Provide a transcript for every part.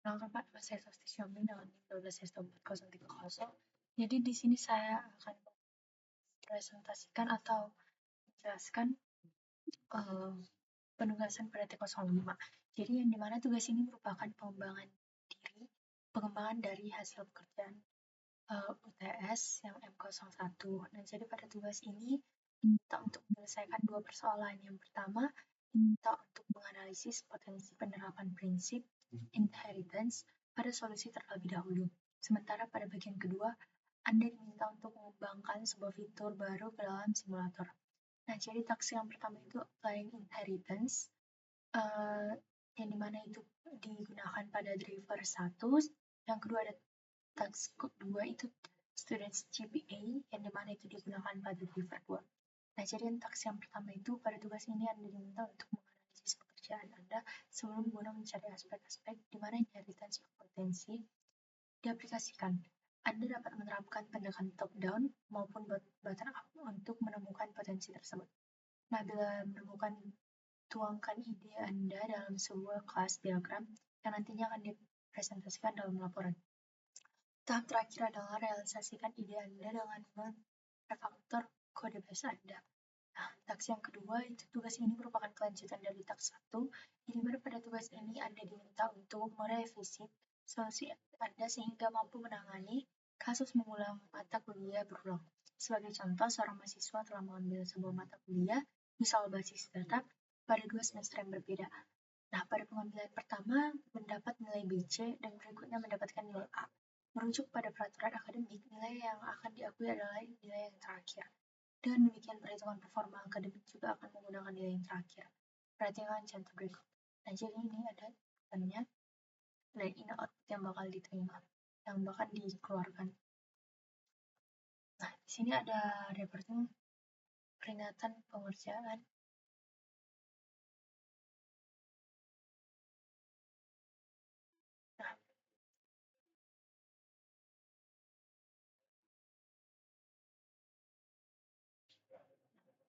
Perkenalkan Pak, saya Sasti Syamil dengan NIM 12S4030. Jadi di sini saya akan presentasikan atau menjelaskan eh, penugasan pada T05. Jadi yang dimana tugas ini merupakan pengembangan diri, pengembangan dari hasil pekerjaan UTS yang M01. Nah, jadi pada tugas ini diminta untuk menyelesaikan dua persoalan. Yang pertama, diminta untuk menganalisis potensi penerapan prinsip inheritance pada solusi terlebih dahulu. Sementara pada bagian kedua, Anda diminta untuk mengembangkan sebuah fitur baru ke dalam simulator. Nah, jadi task yang pertama itu applying inheritance, yang dimana itu digunakan pada driver 1. Yang kedua ada task kedua itu students GPA, yang dimana itu digunakan pada driver 2. Nah, jadi task yang pertama itu pada tugas ini Anda diminta untuk menganalisis pekerjaan Anda sebelum guna mencari aspek-aspek di mana inheritance potensi diaplikasikan. Anda dapat menerapkan pendekatan top-down maupun bottom-up untuk menemukan potensi tersebut. Nah, bila menemukan, tuangkan ide Anda dalam sebuah kelas diagram yang nantinya akan dipresentasikan dalam laporan. Tahap terakhir adalah realisasikan ide Anda dengan merefaktor kode base Anda. Nah, task yang kedua itu tugas ini merupakan kelanjutan dari task 1, di mana pada tugas ini Anda diminta untuk merevisi solusi Anda sehingga mampu menangani kasus mengulang mata kuliah berulang. Sebagai contoh, seorang mahasiswa telah mengambil sebuah mata kuliah, misal basis data, pada 2 semester yang berbeda. Nah, pada pengambilan pertama mendapat nilai BC dan berikutnya mendapatkan nilai A. Merujuk pada peraturan akademik, nilai yang akan diakui adalah nilai yang terakhir. Dengan demikian, perhitungan performa akademik juga akan menggunakan nilai yang terakhir. Perhatikan contoh berikut. Nah, jadi ini ada tulisannya, dan ini output yang bakal diterima, yang bakal dikeluarkan. Nah, di sini ada reporting peringatan pengerjaan. Nah,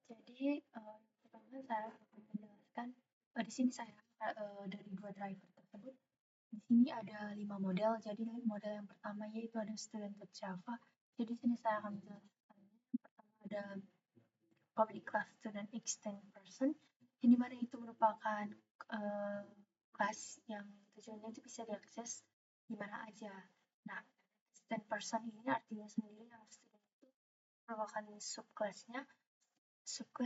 jadi pertama saya akan menjelaskan di sini saya dari dua driver tersebut. Di sini ada 5 model. Jadi model yang pertama yaitu ada student.java. Jadi di sini saya akan menjelaskan. Yang pertama ada public class student extend person, yang dimana itu merupakan kelas yang tujuannya itu bisa diakses di mana aja. Nah, extend person ini artinya sendiri yang student itu merupakan subclass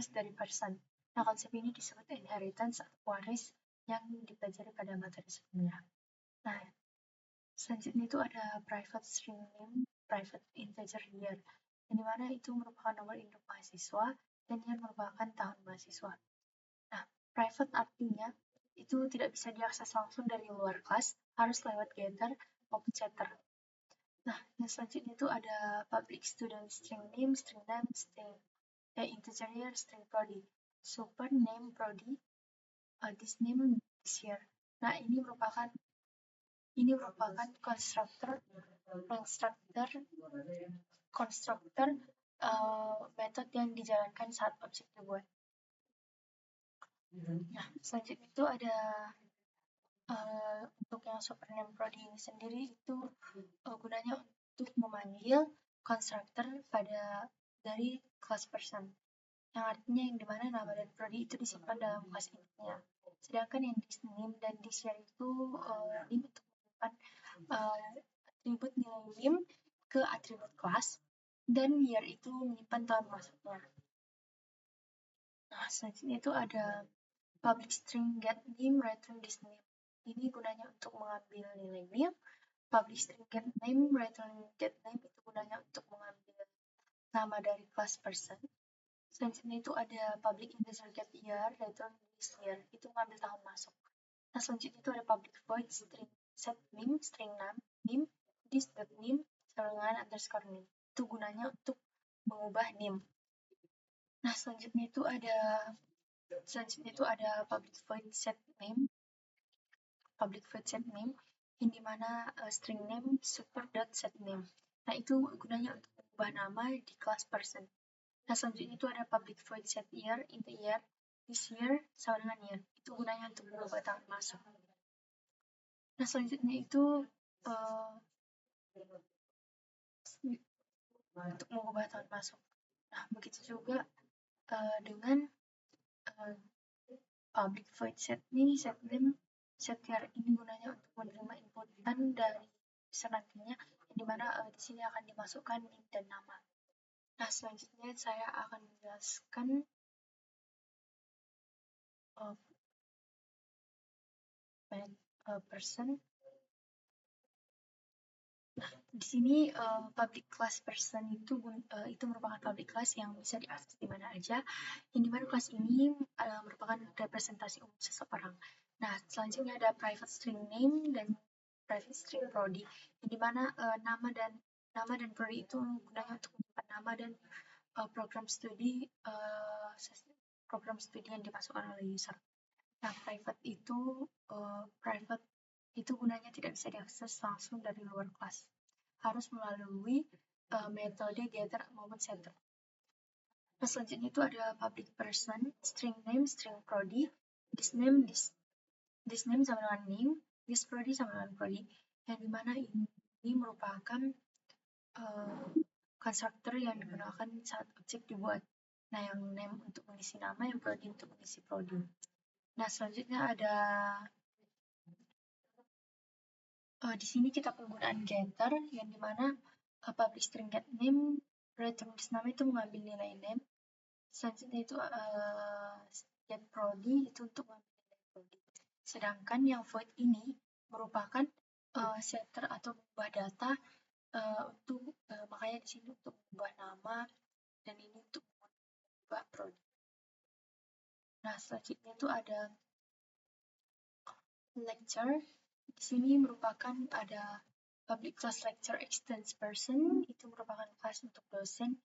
dari person. Nah, konsep ini disebut inheritance atau waris yang dipelajari pada materi sebelumnya. Nah, selanjutnya itu ada private string name, private integer year, yang dimana itu merupakan nomor induk mahasiswa dan year merupakan tahun mahasiswa. Nah, private artinya itu tidak bisa diakses langsung dari luar kelas, harus lewat getter maupun setter. Nah, yang selanjutnya itu ada public student string name, integer year, string prodi, super name prodi, this name this year. Nah, ini merupakan konstruktor metode yang dijalankan saat objek dibuat. Nah, selanjutnya itu ada untuk yang supername prodi ini sendiri itu gunanya untuk memanggil konstruktor dari kelas person, yang artinya yang dimana nama dan prodi itu disimpan dalam kelas intinya. Sedangkan yang disname dan disyear itu ini untuk menyimpan atribut nilai nim ke atribut kelas, dan year itu menyimpan tahun masuknya. Nah, selanjutnya itu ada public string get name return this name. Ini gunanya untuk mengambil nilai name. Public string get name return get name itu gunanya untuk mengambil nama dari class person. Selanjutnya itu ada public integer get year return this year, itu mengambil tahun masuk. Nah, selanjutnya itu ada public void string set name, string name, this.name sama dengan underscore name. Itu gunanya untuk mengubah name. Nah, selanjutnya itu ada public void set name, yang dimana string name super.set name. Nah, itu gunanya untuk mengubah nama di kelas person. Nah, selanjutnya itu ada public void set year, into year, this year sama dengan year. Itu gunanya untuk mengubah tahun masuk. Nah, selanjutnya itu uh, untuk mengubah tahun masuk. Nah, begitu juga dengan uh, public void set ini, set name, setr ini gunanya untuk menerima inputan dari user nantinya, yang dimana di sini akan dimasukkan nim dan nama. Nah, selanjutnya saya akan menjelaskan person. Di sini public class person itu merupakan public class yang bisa diakses di mana aja, yang dimana kelas ini merupakan representasi umum seseorang. Nah, selanjutnya ada private string name dan private string prodi, yang dimana nama dan prodi itu gunanya untuk menyimpan nama dan program studi yang dimasukkan oleh user. Nah, private itu gunanya tidak bisa diakses langsung dari luar kelas, harus melalui metode getter maupun setter. Nah, selanjutnya itu ada public person, string name, string prodi, this name sama dengan name, this prodi sama dengan prodi, yang dimana ini merupakan konstruktor yang digunakan saat objek dibuat. Nah, yang name untuk mengisi nama, yang prodi untuk mengisi prodi. Nah, selanjutnya ada di sini kita penggunaan getter, yang dimana public string get name, return this nama itu mengambil nilai name. Selanjutnya itu get prodi itu untuk mengambil nilai prodi. Sedangkan yang void ini merupakan setter atau mengubah data untuk makanya di sini untuk mengubah nama dan ini untuk mengubah prodi. Nah, selanjutnya itu ada lecture. Di sini merupakan ada public class lecture extends person, itu merupakan kelas untuk dosen,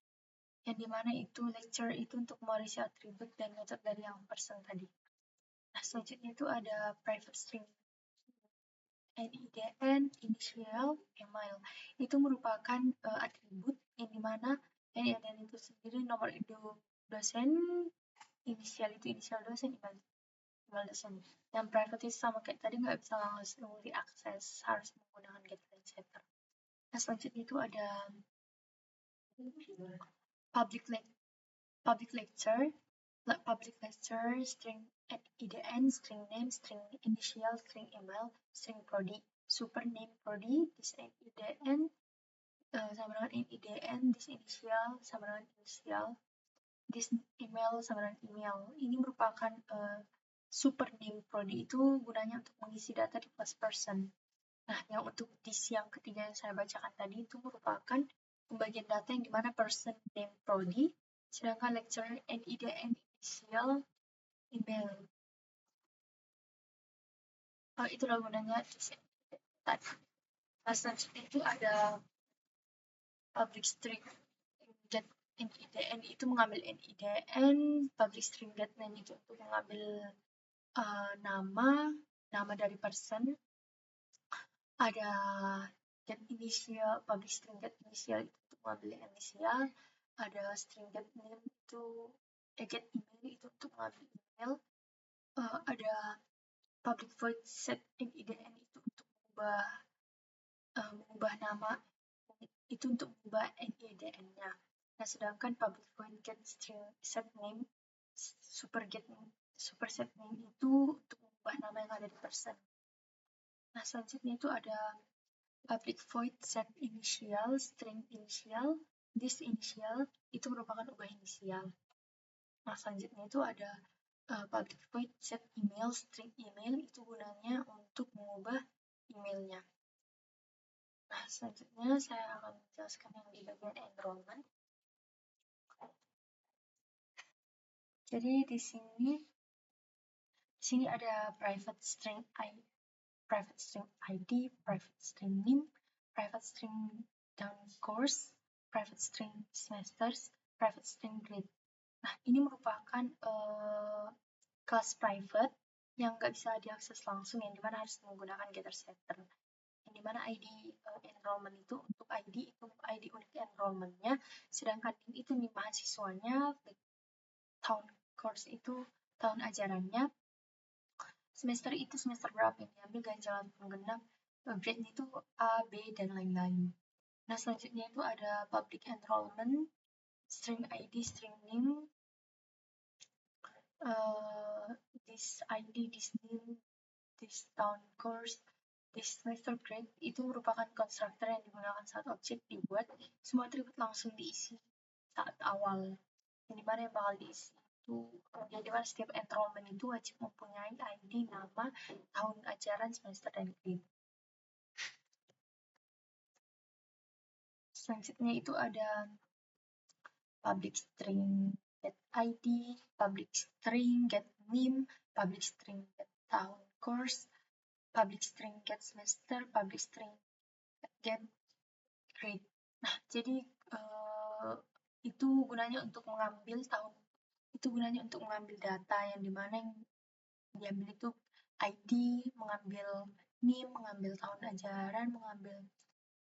yang dimana itu lecture itu untuk mewarisi atribut dan metode dari yang person tadi. Nah, selanjutnya itu ada private string NIDN, initial, email. Itu merupakan atribut yang dimana NIDN itu sendiri nomor dosen, inisial itu inisial dosen, email dosen. Dan private itu sama kayak tadi, nggak bisa langsung diakses, harus menggunakan get dan setter. Nah, selanjutnya itu ada public lecture, string IDN, string name, string initial, string email, string prodi, super name prodi, this IDN sama dengan IDN, this initial sama dengan initial, this email sama dengan email. Ini merupakan super name prodi itu gunanya untuk mengisi data di class person. Nah, yang untuk this yang ketiga yang saya bacakan tadi itu merupakan pembagian data yang dimana person name prodi, sedangkan lecturer NIDN initial email. Itulah gunanya tadi. Nah, selanjutnya itu ada public string get NIDN itu mengambil NIDN, public string get name itu untuk mengambil nama dari person. Ada get initial, public string get initial itu untuk mengambil inisial, ada string get name itu get email itu untuk mengambil email, ada public void set NIDN itu untuk mengubah nama, itu untuk mengubah NIDN-nya. Nah, sedangkan public void get string set name, super set name itu untuk mengubah nama yang ada di person. Nah, selanjutnya itu ada public void set initial, string initial, this initial itu merupakan ubah inisial. Nah, selanjutnya itu ada public void set email, string email itu gunanya untuk mengubah emailnya. Nah, selanjutnya saya akan menjelaskan yang di bagian enrollment. Jadi di sini ada private string ID, private string name, private string down course, private string semesters, private string grade. Nah, ini merupakan kelas private yang nggak bisa diakses langsung, yang dimana harus menggunakan getter setter. Yang dimana ID enrollment itu untuk ID unit enrollment-nya, sedangkan itu nih mahasiswanya, tahun course itu tahun ajarannya, semester itu semester berapa yang diambil, ganjalan penggenap, grade-nya itu A, B, dan lain-lain. Nah, selanjutnya itu ada public enrollment, string ID, string name, this ID, this name, this town course, this semester grade itu merupakan konstruktor yang digunakan saat objek dibuat. Semua atribut langsung diisi saat awal. Yang dimana yang bakal diisi itu, yang dimana setiap enrollment itu wajib mempunyai ID, nama, tahun ajaran, semester, dan grade. Selanjutnya itu ada public string get ID, public string get name, public string get tahun course, public string get semester, public string get grade. Nah, jadi itu gunanya untuk mengambil data yang dimana yang diambil itu ID, mengambil NIM, mengambil tahun ajaran, mengambil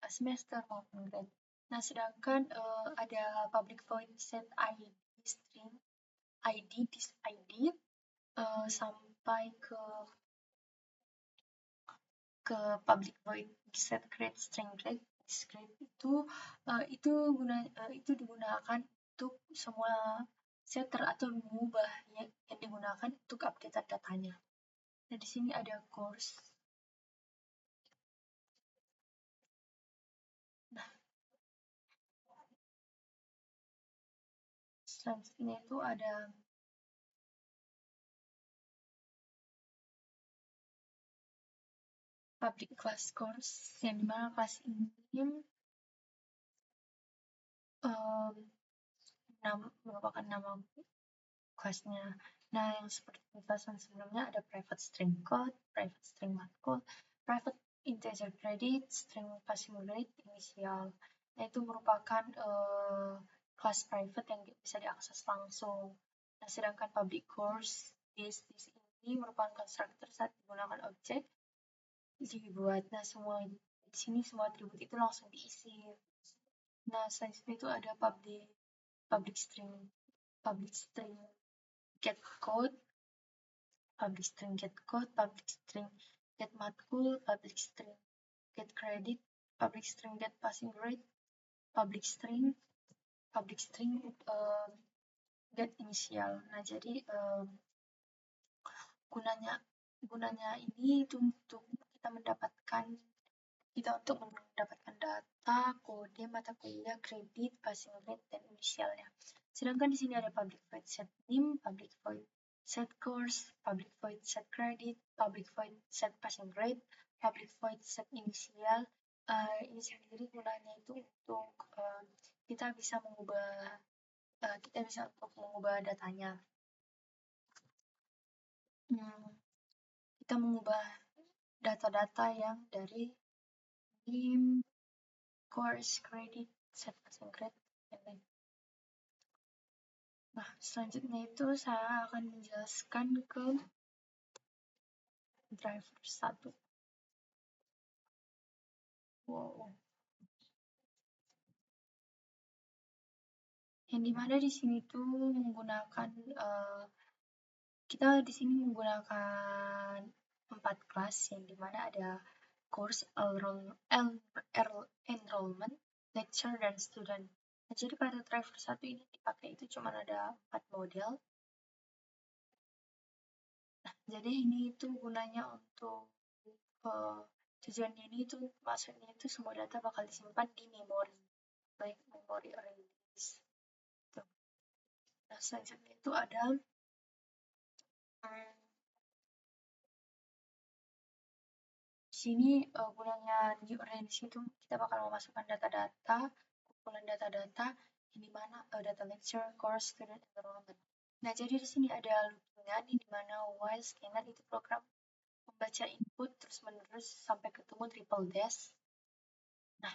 semester maupun grade. Nah, sedangkan ada public void set ID string ID this ID sampai ke public void set grade string grade this grade itu digunakan untuk semua setter atau mengubah yang digunakan untuk update datanya. Nah, di sini ada course. Nah, selanjutnya itu ada public class course, yang dimana kelas ini merupakan nama kelasnya. Nah, yang seperti pembahasan sebelumnya ada private string code, private string matkul, private integer credit, string passing grade, inisial. Nah, itu merupakan kelas private yang bisa diakses langsung. Nah, sedangkan public course this ini merupakan konstruktor saat digunakan objek dibuat. Nah, semua di sini semua atribut itu langsung diisi. Nah, selanjutnya itu ada public string get code, public string get code, public string get matkul, public string get credit, public string get passing grade, public string get initial. Nah, jadi gunanya ini untuk kita mendapatkan data, kode, mata kuliah, kredit, passing grade, dan inisialnya. Sedangkan di sini ada public void set name, public void set course, public void set credit, public void set passing grade, public void set inisial. Ini sendiri gunanya itu untuk kita bisa mengubah datanya. Kita mengubah data-data yang dari name, course, credit, set passing grade, dan lain. Nah, selanjutnya itu saya akan menjelaskan ke driver 1. Wow. Yang dimana di sini tuh menggunakan kita di sini menggunakan 4 kelas yang dimana ada course, enrollment, lecture, dan student. Nah, jadi pada driver 1 ini dipakai itu cuma ada 4 model. Nah, jadi ini itu gunanya untuk tujuannya ini itu maksudnya itu semua data bakal disimpan di memori, baik memori array disk. Nah, selanjutnya itu ada di sini gunanya new array itu kita bakal memasukkan data-data, kumpulan data-data di mana data lecture, course, student, enrollment. Nah, jadi di sini ada loopingan di mana while scanner itu program membaca input terus-menerus sampai ketemu triple dash. Nah,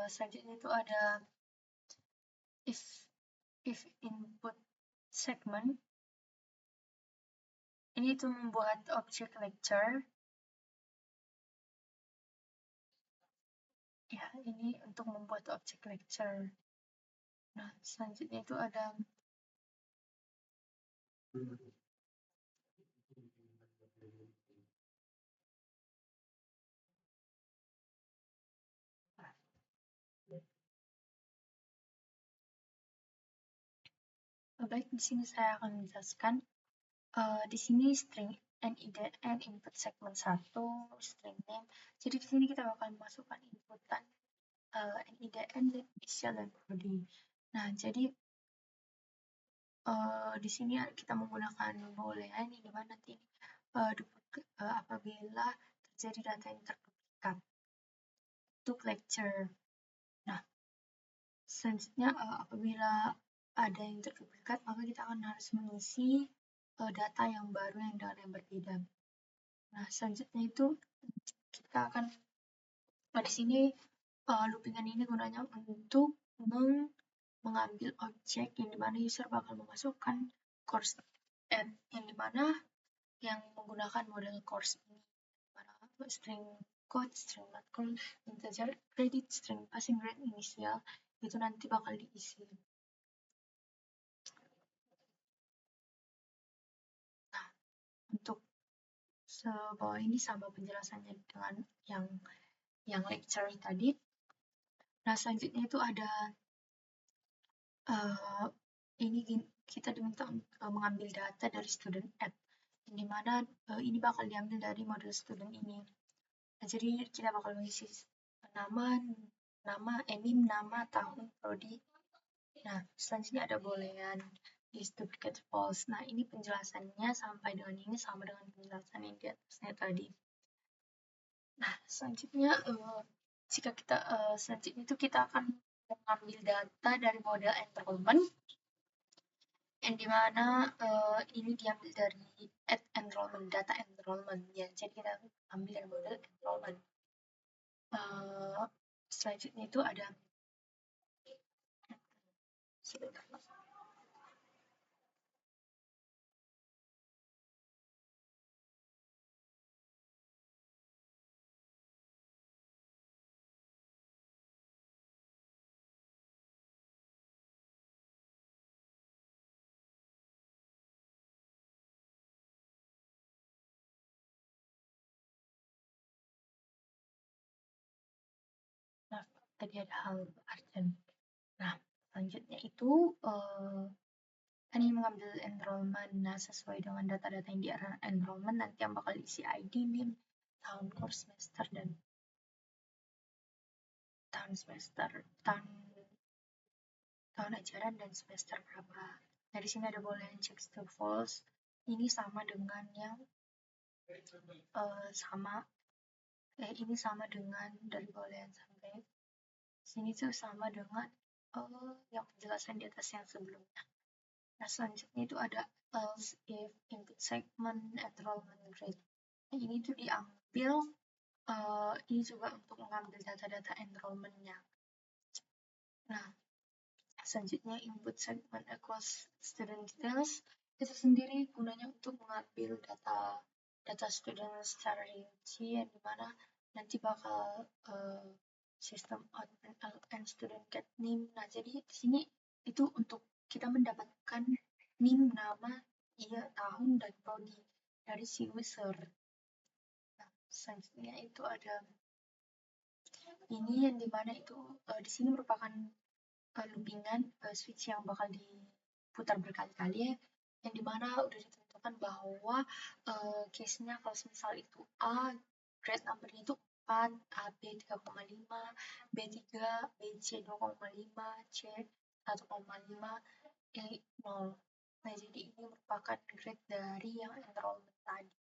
selanjutnya itu ada if input segment. Ini itu membuat objek lecture. Ya, ini untuk membuat objek lecture. Nah, selanjutnya itu ada Baik, di sini saya akan menjelaskan. Di sini string and input segment 1, string name. Jadi di sini kita bakal masukkan inputan NIDN, initial, dan prodi. Nah, jadi di sini kita menggunakan boolean di mana nanti apabila terjadi data yang terduplikat untuk lecture. Nah, selanjutnya apabila ada yang terduplikat, maka kita akan harus mengisi data yang baru yang dengan yang berbeda. Nah, selanjutnya itu kita akan di sini loopingan ini gunanya untuk mengambil objek yang dimana user bakal memasukkan course add yang dimana yang menggunakan model course ini, dimana string code, string not code, integer credit, string passing grade inisial itu nanti bakal diisi. Nah, untuk sebawah ini sama penjelasannya dengan yang lecture tadi. Nah, selanjutnya itu ada ini kita diminta mengambil data dari student app, yang dimana ini bakal diambil dari model student ini. Nah, jadi kita bakal mengisi nama, NIM, nama, tahun, prodi. Nah, selanjutnya ada boolean is duplicate false. Nah, ini penjelasannya sampai dengan ini sama dengan penjelasan yang di atasnya tadi. Nah, selanjutnya jika kita selanjutnya itu kita akan mengambil data dari model enrollment yang dimana ini diambil dari enrollment, data enrollment ya. Jadi kita ambil dari model enrollment. Selanjutnya itu ada sebentar. Nah, tadi ada hal urgent. Nah, selanjutnya itu ini mengambil enrollment. Nah, sesuai dengan data-data yang di enrollment nanti yang bakal isi ID, NIM, tahun course semester dan tahun ajaran dan semester berapa. Nah, di sini ada boolean checks to false. Ini sama dengan yang ini sama dengan dari boolean sampai sini tuh sama dengan yang penjelasan di atas yang sebelumnya. Nah, selanjutnya itu ada else if input segment enrollment grade. Nah, ini tuh diambil ini juga untuk mengambil data-data enrollment-nya. Nah, selanjutnya input segment equals student details itu sendiri gunanya untuk mengambil data student secara rinci yang dimana nanti bakal sistem output and student get name. Nah, jadi di sini itu untuk kita mendapatkan name, nama, tahun, dan prodi dari si user. Nah, selanjutnya itu ada ini yang dimana itu di sini merupakan loopingan switch yang bakal diputar berkali-kali ya, yang dimana udah ditentukan bahwa case-nya kalau misal itu A, grade number-nya itu 4, A, B 3,5, B 3, B C 2,5, C 1,5, E 0. Nah, jadi ini merupakan grade dari yang enrollment tadi.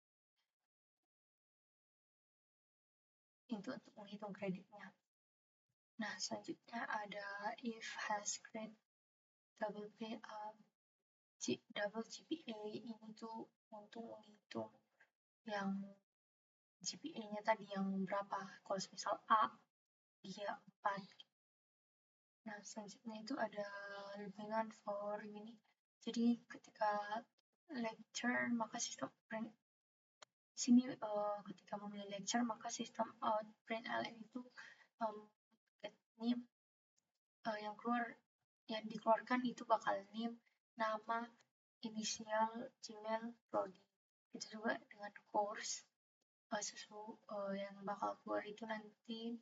Itu untuk menghitung kreditnya. Nah, selanjutnya ada if has grade double GPA ini tuh untuk menghitung yang GPA-nya tadi yang berapa. Kalau misal A dia 4. Nah, selanjutnya itu ada loopingan for ini. Jadi ketika lecture maka sistem print sini ketika memilih lecture maka sistem print ln itu get name yang dikeluarkan itu bakal name, nama, inisial, Gmail, prodi. Itu juga dengan course yang bakal keluar itu nanti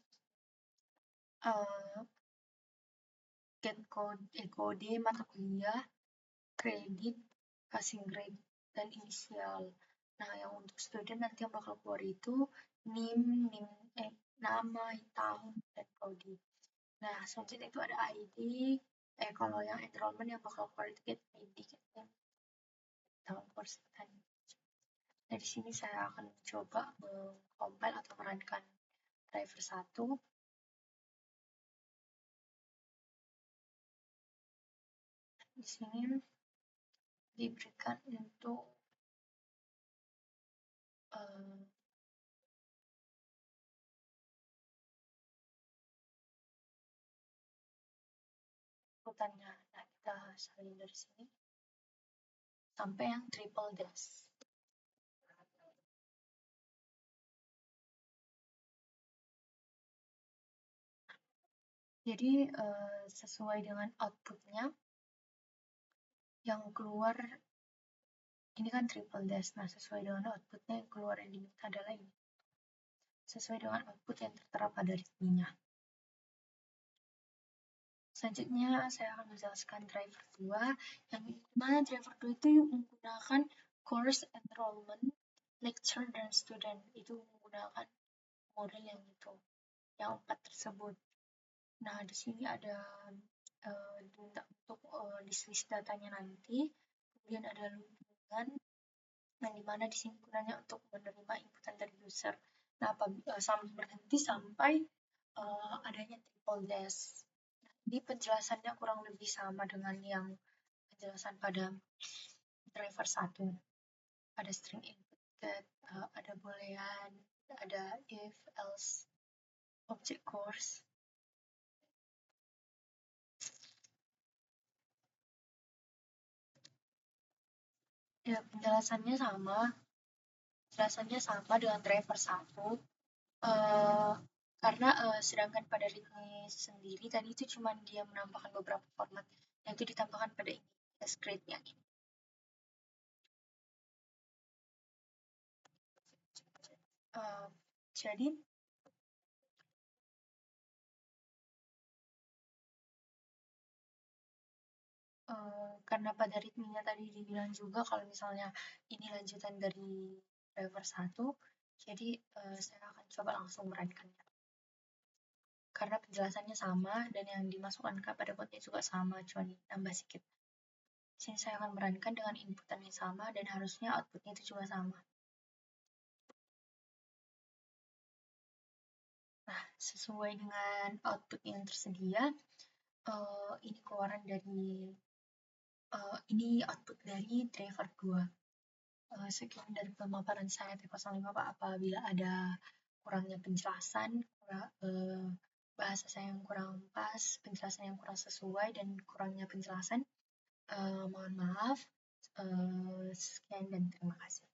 get kode mata kuliah, kredit, passing grade, dan inisial. Nah, yang untuk student nanti yang bakal keluar itu NIM, nama, tahun, dan prodi. Nah, selanjutnya itu ada ID. Kalau yang enrollment yang bakal keluar itu get ID, tahun course. Nah, di sini saya akan coba mengcompile atau merankan driver 1. Di sini diberikan untuk urutannya. Nah, kita salin dari sini sampai yang triple dash. Jadi sesuai dengan outputnya yang keluar ini kan triple dash. Nah, sesuai dengan outputnya yang keluar yang diminta adalah ini. Sesuai dengan output yang tertera pada ritminya. Selanjutnya saya akan menjelaskan driver 2, yang mana driver 2 itu menggunakan course enrollment, lecture, dan student. Itu menggunakan model yang itu, yang 4 tersebut. Nah, di sini ada diminta untuk list datanya nanti, kemudian ada lubungan, yang dimana di sini gunanya untuk menerima inputan dari user. Nah, sampai berhenti sampai adanya triple dash. Ini penjelasannya kurang lebih sama dengan yang penjelasan pada driver 1. Ada string input get, ada boolean, ada if, else, object course. Ya, penjelasannya sama dengan driver 1. Karena sedangkan pada ritme sendiri tadi itu cuma dia menambahkan beberapa format yang itu ditambahkan pada ini script-nya ini. Jadi karena pada ritmenya tadi dibilang juga kalau misalnya ini lanjutan dari driver 1, jadi saya akan coba langsung merankannya. Karena penjelasannya sama dan yang dimasukkan pada code juga sama, cuma tambah sedikit. Sini saya akan merankan dengan inputan yang sama dan harusnya outputnya itu juga sama. Nah, sesuai dengan output yang tersedia, ini keluaran dari ini output dari driver 2. Sekian dari pemaparan saya T05 Pak. Apabila ada kurangnya penjelasan, bahasa saya yang kurang pas, penjelasan yang kurang sesuai, dan kurangnya penjelasan, mohon maaf. Sekian dan terima kasih.